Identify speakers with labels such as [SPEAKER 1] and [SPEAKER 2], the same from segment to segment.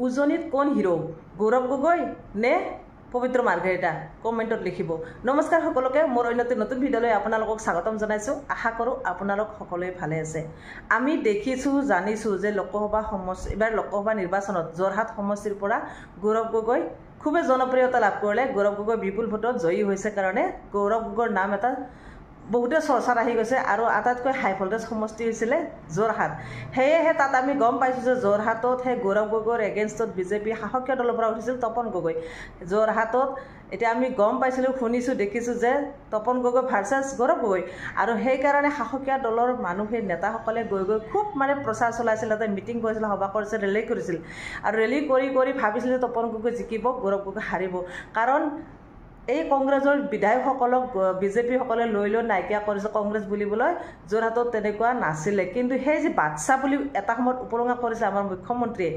[SPEAKER 1] উজনিত কোন হিৰো গৌৰৱ গগৈ নে পবিত্ৰ মাৰ্ঘেৰিটা কমেণ্টত লিখিব নমস্কাৰ সকলোকে মোৰ অন্যটো নতুন ভিডিঅ'লৈ আপোনালোকক স্বাগতম জনাইছো আশা কৰো আপোনালোক সকলোৱে ভালে আছে আমি দেখিছো জানিছো যে লোকসভা সমষ্টি এবাৰ লোকসভা নিৰ্বাচনত জৰহাট সমষ্টিৰ পৰা গৌৰৱ গগৈ খুবে জনপ্ৰিয়তা লাভ কৰিলে গৌৰৱ গগৈ বিপুল ভোটত জয়ী হৈছে কাৰণে গৌৰৱ গগৈৰ নাম এটা বহুতে চৰ্চাত আহি গৈছে আৰু আটাইতকৈ হাই ভোল্টেজ সমষ্টি হৈছিল জৰহাট হেয়ে তাত আমি গম পাইছো যে জৰহাটত হে গৌৰৱ গগৈৰ এগেইনষ্টত বিজেপি শাসকীয় দলৰ পৰা উঠিছিল তপন গগৈ জৰহাটত এতিয়া আমি গম পাইছিলো শুনিছো দেখিছো যে তপন গগৈ ভাৰ্চেছ গৌৰৱ গগৈ আৰু সেই কাৰণে শাসকীয় দলৰ মানুহে নেতাসকলে গৈ খুব মানে প্ৰচাৰ চলাইছিল তাতে মিটিং কৰিছিল সভা কৰিছিল ৰেলী কৰিছিল আৰু ৰেলী কৰি ভাবিছিল যে তপন গগৈ জিকিব গৌৰৱ গগৈ হাৰিব কাৰণ এই কংগ্ৰেছৰ বিধায়কসকলক বিজেপি সকলে লৈ নাইকিয়া কৰিছে কংগ্ৰেছ বুলিবলৈ জৰহাটত তেনেকুৱা নাছিলে কিন্তু সেই যে বাদশা বুলি এটা সময়ত উপলঙা কৰিছে আমাৰ মুখ্যমন্ত্ৰীয়ে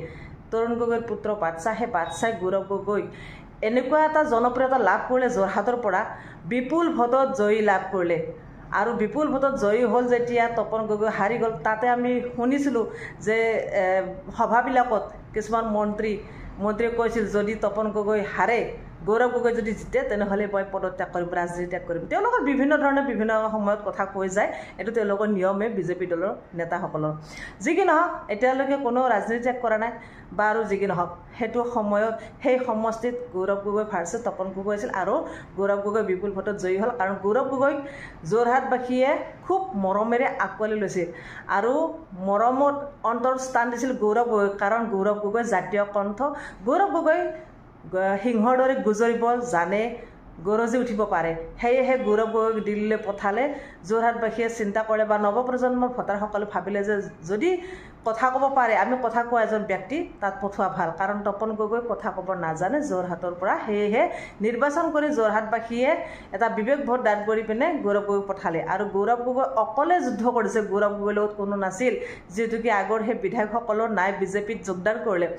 [SPEAKER 1] তৰুণ গগৈৰ পুত্ৰ বাদশা হে বাদশাই গৌৰৱ গগৈ এনেকুৱা এটা জনপ্ৰিয়তা লাভ কৰিলে জৰহাটৰ পৰা বিপুল ভোটত জয়ী লাভ কৰিলে আৰু বিপুল ভোটত জয়ী হ'ল যেতিয়া তপন গগৈ হাৰি গ'ল তাতে আমি শুনিছিলোঁ যে সভাবিলাকত কিছুমান মন্ত্ৰীয়ে কৈছিল যদি তপন গগৈ হাৰে গৌৰৱ গগৈ যদি জিতে তেনেহ'লে মই পদত্যাগ কৰিম ৰাজনীতি ত্যাগ কৰিম তেওঁলোকৰ বিভিন্ন ধৰণে বিভিন্ন সময়ত কথা কৈ যায় এইটো তেওঁলোকৰ নিয়মে বিজেপি দলৰ নেতাসকলৰ যি কি নহওক এতিয়ালৈকে কোনো ৰাজনীতি ত্যাগ কৰা নাই বা আৰু যি কি নহওক সেইটো সময়ত সেই সমষ্টিত গৌৰৱ গগৈ ভাৰ্চেছ তপন গগৈ আছিল আৰু গৌৰৱ গগৈ বিপুল ভোটত জয়ী হ'ল কাৰণ গৌৰৱ গগৈক যোৰহাটবাসীয়ে খুব মৰমেৰে আঁকোৱালি লৈছিল আৰু মৰমত অন্তৰ স্থান দিছিল গৌৰৱ গগৈ কাৰণ গৌৰৱ গগৈ জাতীয় কণ্ঠ গৌৰৱ গগৈ সিংহৰ দৰে গুজৰিব জানে গৰজি উঠিব পাৰে সেয়েহে গৌৰৱ গগৈক দিল্লীলৈ পঠালে যোৰহাটবাসীয়ে চিন্তা কৰে বা নৱপ্ৰজন্মৰ ভোটাৰসকলে ভাবিলে যে যদি কথা ক'ব পাৰে আমি কথা কোৱা এজন ব্যক্তি তাত পঠোৱা ভাল কাৰণ তপন গগৈ কথা ক'ব নাজানে যোৰহাটৰ পৰা সেয়েহে নিৰ্বাচন কৰি যোৰহাটবাসীয়ে এটা বিবেক ভোট দান কৰি পিনে গৌৰৱ গগৈক পঠালে আৰু গৌৰৱ গগৈ অকলে যুদ্ধ কৰিছে গৌৰৱ গগৈৰ লগত কোনো নাছিল যিহেতু কি আগৰ সেই বিধায়কসকলৰ নাই বিজেপিত যোগদান কৰিলে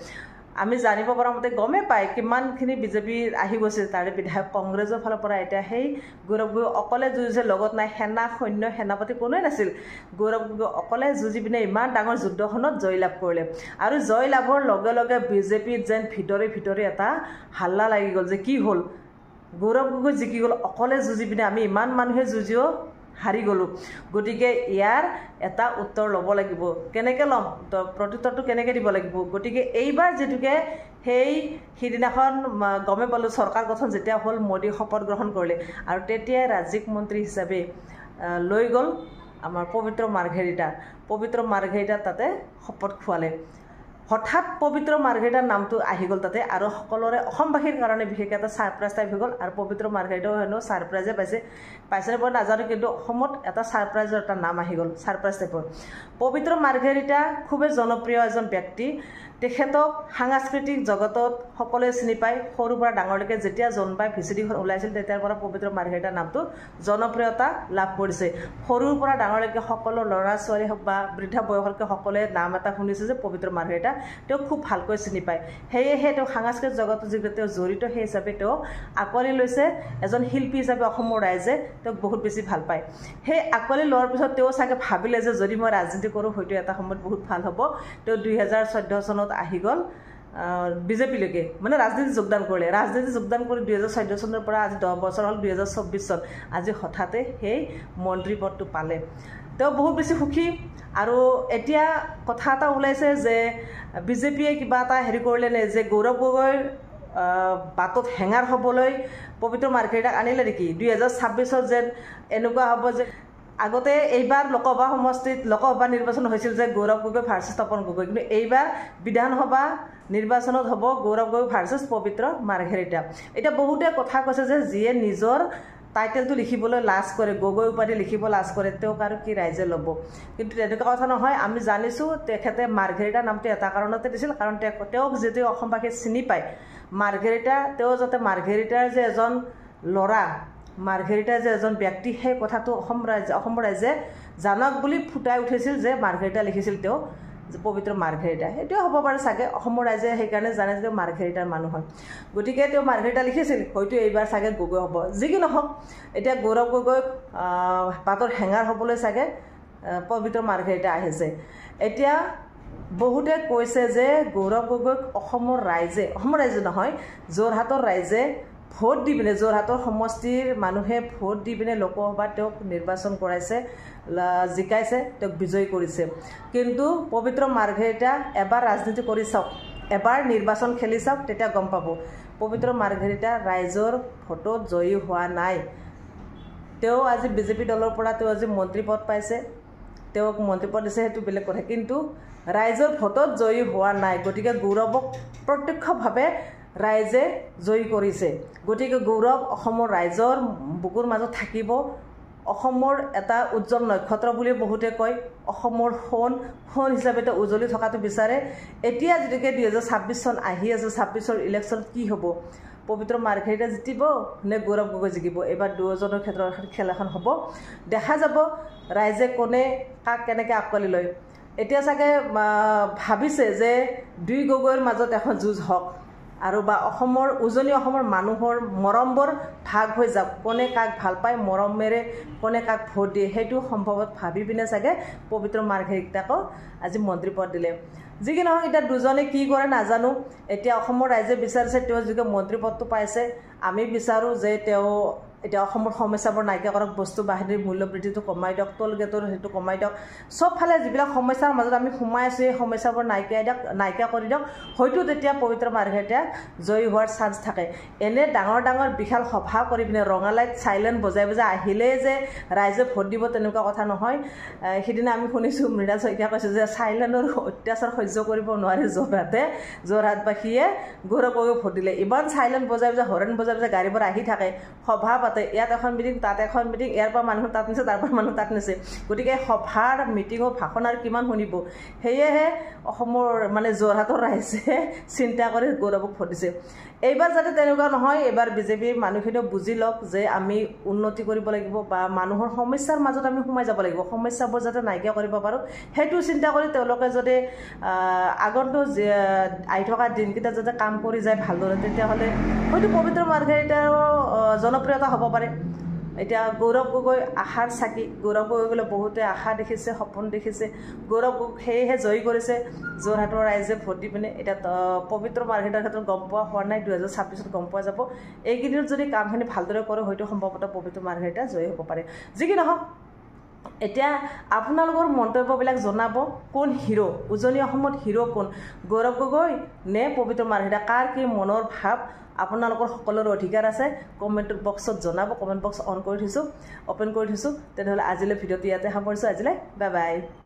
[SPEAKER 1] আমি জানিব পৰা মতে গমে পায় কিমানখিনি বিজেপি আহি গৈছে তাৰে বিধায়ক কংগ্ৰেছৰ ফালৰ পৰা এতিয়া সেই গৌৰৱ গগৈ অকলে যুঁজিছে লগত নাই সৈন্য সেনাপতি কোনোৱে নাছিল গৌৰৱ গগৈ অকলে যুঁজি পিনে ইমান ডাঙৰ যুদ্ধখনত জয়লাভ কৰিলে আৰু জয়লাভৰ লগে লগে বিজেপিত যেন ভিতৰে এটা হাল্লা লাগি গ'ল যে কি হ'ল গৌৰৱ গগৈ জিকি গ'ল অকলে যুঁজি পিনে আমি ইমান মানুহে যুঁজিও হাৰি গ'লো গতিকে ইয়াৰ এটা উত্তৰ ল'ব লাগিব কেনেকৈ ল'ম প্ৰত্যুত্তৰটো কেনেকৈ দিব লাগিব গতিকে এইবাৰ যেতুকে সিদিনাখন গমে পালোঁ চৰকাৰ গঠন যেতিয়া হ'ল মোদী শপত গ্ৰহণ কৰিলে আৰু তেতিয়াই ৰাজ্যিক মন্ত্ৰী হিচাপে লৈ গ'ল আমাৰ পবিত্ৰ মাৰ্ঘেৰিটা তাতে শপত খোৱালে হঠাৎ পবিত্ৰ মাৰ্ঘেৰিটাৰ নামটো আহি গ'ল তাতে আৰু সকলোৰে অসমবাসীৰ কাৰণে বিশেষ এটা ছাৰপ্ৰাইজ টাইপ হৈ গ'ল আৰু পবিত্ৰ মাৰ্ঘেৰিটাও হেনো ছাৰপ্ৰাইজে পাইছে মই নাজানো কিন্তু অসমত এটা ছাৰপ্ৰাইজৰ এটা নাম আহি গ'ল ছাৰপ্ৰাইজ টাইপৰ পবিত্ৰ মাৰ্ঘেৰিটা খুবেই জনপ্ৰিয় এজন ব্যক্তি তেখেতক সাংস্কৃতিক জগতত সকলোৱে চিনি পায় সৰুৰ পৰা ডাঙৰলৈকে যেতিয়া জন্মাই ভিচিডিখন ওলাইছিল তেতিয়াৰ পৰা পবিত্ৰ মাৰ্ঘেৰিটাৰ নামটো জনপ্ৰিয়তা লাভ কৰিছে সৰুৰ পৰা ডাঙৰলৈকে সকলো ল'ৰা ছোৱালী হওক বা বৃদ্ধা বয়সলৈকে সকলোৱে নাম এটা শুনিছে যে পবিত্ৰ মাৰ্ঘেৰিটা তেওঁ খুব ভালকৈ চিনি পায় সেয়েহে তেওঁ সাংস্কৃতিক জগতৰ যিটো তেওঁ জড়িত সেই হিচাপে তেওঁ আঁকোৱালি লৈছে এজন শিল্পী হিচাপে অসমৰ ৰাইজে তেওঁক বহুত বেছি ভাল পায় সেই আঁকোৱালি লোৱাৰ পিছত তেওঁ চাগে ভাবিলে যে যদি মই ৰাজনীতি কৰোঁ হয়তো এটা সময়ত বহুত ভাল হ'ব তেওঁ 2014 চনত আহি গ'ল বিজেপিলৈকে মানে ৰাজনীতি যোগদান কৰি 2014 চনৰ পৰা আজি 10 বছৰ হ'ল 2024 চন আজি হঠাতে সেই মন্ত্ৰী পদটো পালে তেওঁ বহুত বেছি সুখী আৰু এতিয়া কথা এটা ওলাইছে যে বিজেপিয়ে কিবা এটা কৰিলে নে যে গৌৰৱ গগৈৰ বাটত হেঙাৰ হ'বলৈ পবিত্ৰ মাৰ্ঘেৰিটাক আনিলে নেকি 2026 যেন এনেকুৱা হ'ব যে আগতে এইবাৰ লোকসভা নিৰ্বাচন হৈছিল যে গৌৰৱ গগৈ ভাৰ্চেছ তপন গগৈ কিন্তু এইবাৰ বিধানসভা নিৰ্বাচনত হ'ব গৌৰৱ গগৈ ভাৰ্চেছ পবিত্ৰ মাৰ্ঘেৰিটা এতিয়া বহুতে কথা কৈছে যে যিয়ে নিজৰ টাইটেলটো লিখিবলৈ লাজ কৰে গগৈ উপাধি লিখিব লাজ কৰে তেওঁক আৰু কি ৰাইজে ল'ব কিন্তু তেনেকুৱা কথা নহয় আমি জানিছোঁ তেখেতে মাৰ্ঘেৰিটা নামটো এটা কাৰণতে দিছিল কাৰণ তেওঁক যিটো অসমবাসীয়ে চিনি পায় মাৰ্ঘেৰিটা তেওঁ যাতে মাৰ্ঘেৰিটাৰ যে এজন ল'ৰা মাৰ্ঘেৰিটা যে এজন ব্যক্তি সেই কথাটো অসম ৰাইজে জানক বুলি ফুটাই উঠিছিল যে মাৰ্ঘেৰিটা লিখিছিল তেওঁ পবিত্ৰ মাৰ্ঘেৰিটা সেইটোৱে হ'ব পাৰে চাগে অসমৰ ৰাইজে সেইকাৰণে জানে যে মাৰ্ঘেৰিটাৰ মানুহ হয় গতিকে তেওঁ মাৰ্ঘেৰিটা লিখিছিল হয়তো এইবাৰ চাগে গগৈ হ'ব যি কি নহওক এতিয়া গৌৰৱ গগৈক পাতৰ হেঙাৰ হ'বলৈ চাগে পবিত্ৰ মাৰ্ঘেৰিটা আহিছে এতিয়া বহুতে কৈছে যে গৌৰৱ গগৈক অসমৰ ৰাইজে নহয় যোৰহাটৰ ৰাইজে ভোট দি পিনে যোৰহাটৰ সমষ্টিৰ মানুহে ভোট দি পিনে লোকসভাত তেওঁক নিৰ্বাচন কৰাইছে জিকাইছে তেওঁক বিজয়ী কৰিছে কিন্তু পবিত্ৰ মাৰ্ঘেৰিটা এবাৰ ৰাজনীতি কৰি চাওক এবাৰ নিৰ্বাচন খেলি চাওক তেতিয়া গম পাব পবিত্ৰ মাৰ্ঘেৰিটা ৰাইজৰ ভোটত জয়ী হোৱা নাই তেওঁ আজি বিজেপি দলৰ পৰা তেওঁ আজি মন্ত্ৰী পদ পাইছে তেওঁক মন্ত্ৰী পদ দিছে সেইটো বেলেগ কথা কিন্তু ৰাইজৰ ভোটত জয়ী হোৱা নাই গতিকে গৌৰৱক প্ৰত্যক্ষভাৱে ৰাইজে জয়ী কৰিছে গতিকে গৌৰৱ অসমৰ ৰাইজৰ বুকুৰ মাজত থাকিব অসমৰ এটা উজ্জ্বল নক্ষত্ৰ বুলি বহুতে কয় অসমৰ সোণ হিচাপে তেওঁ উজ্বলি থকাটো বিচাৰে এতিয়া যেনেকৈ 2026 চন আহি আছে 26ৰ ইলেকশ্যন কি হ'ব পবিত্ৰ মাৰ্ঘেৰিটা জিতিব নে গৌৰৱ গগৈ জিকিব এবাৰ দুজনৰ ক্ষেত্ৰত খেল এখন হ'ব দেখা যাব ৰাইজে কোনে কাক কেনেকৈ আকোৱালি লয় এতিয়া চাগে ভাবিছে যে দুই গগৈৰ মাজত এখন যুঁজ হওক আৰু বা অসমৰ উজনি অসমৰ মানুহৰ মৰমবোৰ ভাগ হৈ যাওক কোনে কাক ভাল পায় মৰমেৰে কোনে কাক ভোট দিয়ে সেইটো সম্ভৱত ভাবি পিনে চাগে পবিত্ৰ মাৰ্ঘেৰিটাকো আজি মন্ত্ৰী পদ দিলে যি কি নহওক এতিয়া দুজনে কি কৰে নাজানো এতিয়া অসমৰ ৰাইজে বিচাৰিছে তেওঁ যিকে মন্ত্ৰী পদটো পাইছে আমি বিচাৰোঁ যে তেওঁ এতিয়া অসমৰ সমস্যাবোৰ নাইকিয়া কৰক বস্তু বাহিনীৰ মূল্য বৃদ্ধিটো কমাই দিয়ক টোল গেটৰ সেইটো কমাই দিয়ক চবফালে যিবিলাক সমস্যাৰ মাজত আমি সোমাই আছোঁ এই সমস্যাবোৰ নাইকিয়া কৰি দিয়ক হয়তো তেতিয়া পবিত্ৰ মাৰ্ঘেৰিটা জয়ী হোৱাৰ চান্স থাকে এনে ডাঙৰ বিশাল সভা কৰি পিনে ৰঙালাইত চাইলেণ্ট বজাই আহিলেই যে ৰাইজে ভোট দিব তেনেকুৱা কথা নহয় সিদিনা আমি শুনিছোঁ মৃণাল শইকীয়া কৈছে যে চাইলেণ্টৰ অত্যাচাৰ সহ্য কৰিব নোৱাৰে যোৰহাটবাসীয়ে গৌৰৱ গগৈক ভোট দিলে ইমান চাইলেণ্ট বজাই হৰেণ বজাই গাড়ীবোৰ আহি থাকে সভা ইয়াত এখন মিটিং তাত এখন মিটিং ইয়াৰ পৰা মানুহ তাত নিছে তাৰ পৰা মানুহ তাত নিছে গতিকে সভাৰ মিটিঙৰ ভাষণ আৰু কিমান শুনিব সেয়েহে অসমৰ মানে যোৰহাটৰ ৰাইজে চিন্তা কৰি গৌৰৱক ভোট দিছে এইবাৰ যাতে তেনেকুৱা নহয় এবাৰ বিজেপিৰ মানুহখিনিও বুজি লওক যে আমি উন্নতি কৰিব লাগিব বা মানুহৰ সমস্যাৰ মাজত আমি সোমাই যাব লাগিব সমস্যাবোৰ যাতে নাইকিয়া কৰিব পাৰোঁ সেইটো চিন্তা কৰি তেওঁলোকে যদি আগন্তুক আহি থকা দিনকেইটা যাতে কাম কৰি যায় ভালদৰে তেতিয়াহ'লে হয়তো পবিত্ৰ মাৰ্ঘেৰিটাৰ জনপ্ৰিয়তা হ'ব পাৰে এতিয়া গৌৰৱ গগৈ আশাৰ চাকি গৌৰৱ গগৈলৈ বহুতে আশা দেখিছে সপোন দেখিছে গৌৰৱ গগৈ সেয়েহে জয়ী কৰিছে যোৰহাটৰ ৰাইজে ভোট দি পিনে এতিয়া পবিত্ৰ মাৰ্ঘেৰিটাৰ ক্ষেত্ৰত গম পোৱা হোৱা নাই 2026ত গম পোৱা যাব এইকেইদিনত যদি কামখিনি ভালদৰে কৰে হয়তো সম্ভৱতঃ পবিত্ৰ মাৰ্ঘেৰিটা জয়ী হ'ব পাৰে যি কি নহওক এতিয়া আপোনালোকৰ মন্তব্যবিলাক জনাব কোন হিৰো উজনি অসমত হিৰো কোন গৌৰৱ গগৈ নে পবিত্ৰ মাৰ্ঘেৰিটা কাৰ কি মনৰ ভাৱ আপোনালোকৰ সকলোৰে অধিকাৰ আছে কমেণ্ট বক্সত জনাব কমেণ্ট বক্স অন কৰি থৈছোঁ অপেন কৰি থৈছোঁ তেনেহ'লে আজিলৈ ভিডিঅ'টো ইয়াতে সামৰিছোঁ আজিলৈ বাই বাই